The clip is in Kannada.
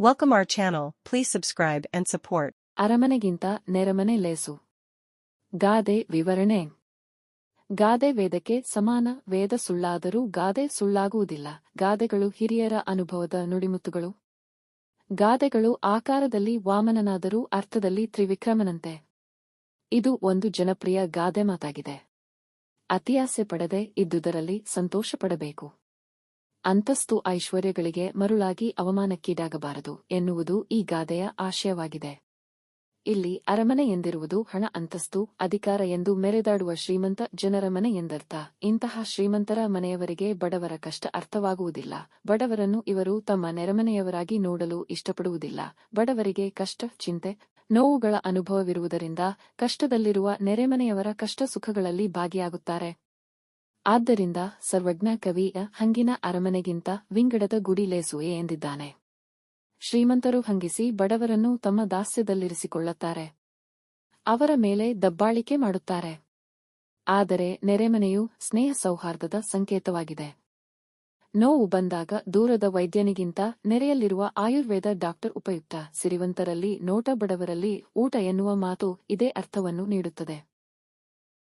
Welcome our channel, please subscribe and support. ಅರಮನೆಗಿಂತ ನೆರೆಮನೆ ಲೇಸು. ಗಾದೆ ವಿವರಣೆ. ಗಾದೆ ವೇದಕ್ಕೆ ಸಮಾನ. ವೇದ ಸುಳ್ಳಾದರೂ ಗಾದೆ ಸುಳ್ಳಾಗುವುದಿಲ್ಲ. ಗಾದೆಗಳು ಹಿರಿಯರ ಅನುಭವದ ನುಡಿಮುತ್ತುಗಳು. ಗಾದೆಗಳು ಆಕಾರದಲ್ಲಿ ವಾಮನನಾದರೂ ಅರ್ಥದಲ್ಲಿ ತ್ರಿವಿಕ್ರಮನಂತೆ. ಇದು ಒಂದು ಜನಪ್ರಿಯ ಗಾದೆ ಮಾತಾಗಿದೆ. ಅತಿಯಾಸೆ ಪಡದೆ ಇದ್ದುದರಲ್ಲಿ ಸಂತೋಷಪಡಬೇಕು. ಅಂತಸ್ತು ಐಶ್ವರ್ಯಗಳಿಗೆ ಮರುಳಾಗಿ ಅವಮಾನಕ್ಕೀಡಾಗಬಾರದು ಎನ್ನುವುದು ಈ ಗಾದೆಯ ಆಶಯವಾಗಿದೆ. ಇಲ್ಲಿ ಅರಮನೆ ಎಂದಿರುವುದು ಹಣ, ಅಂತಸ್ತು, ಅಧಿಕಾರ ಎಂದು ಮೆರೆದಾಡುವ ಶ್ರೀಮಂತ ಜನರ ಮನೆ ಎಂದರ್ಥ. ಇಂತಹ ಶ್ರೀಮಂತರ ಮನೆಯವರಿಗೆ ಬಡವರ ಕಷ್ಟ ಅರ್ಥವಾಗುವುದಿಲ್ಲ. ಬಡವರನ್ನು ಇವರು ತಮ್ಮ ನೆರೆಮನೆಯವರಾಗಿ ನೋಡಲು ಇಷ್ಟಪಡುವುದಿಲ್ಲ. ಬಡವರಿಗೆ ಕಷ್ಟ, ಚಿಂತೆ, ನೋವುಗಳ ಅನುಭವವಿರುವುದರಿಂದ ಕಷ್ಟದಲ್ಲಿರುವ ನೆರೆಮನೆಯವರ ಕಷ್ಟ ಸುಖಗಳಲ್ಲಿ ಭಾಗಿಯಾಗುತ್ತಾರೆ. ಆದ್ದರಿಂದ ಸರ್ವಜ್ಞ ಕವಿ ಹಂಗಿನ ಅರಮನೆಗಿಂತ ವಿಂಗಡದ ಗುಡಿ ಲೇಸುವೆ ಎಂದಿದ್ದಾನೆ. ಶ್ರೀಮಂತರು ಹಂಗಿಸಿ ಬಡವರನ್ನು ತಮ್ಮ ದಾಸ್ಯದಲ್ಲಿರಿಸಿಕೊಳ್ಳುತ್ತಾರೆ. ಅವರ ಮೇಲೆ ದಬ್ಬಾಳಿಕೆ ಮಾಡುತ್ತಾರೆ. ಆದರೆ ನೆರೆಮನೆಯು ಸ್ನೇಹ ಸೌಹಾರ್ದದ ಸಂಕೇತವಾಗಿದೆ. ನೋವು ಬಂದಾಗ ದೂರದ ವೈದ್ಯನಿಗಿಂತ ನೆರೆಯಲ್ಲಿರುವ ಆಯುರ್ವೇದ ಡಾಕ್ಟರ್ ಉಪಯುಕ್ತ. ಸಿರಿವಂತರಲ್ಲಿ ನೋಟ, ಬಡವರಲ್ಲಿ ಊಟ ಎನ್ನುವ ಮಾತು ಇದೇ ಅರ್ಥವನ್ನು ನೀಡುತ್ತದೆ.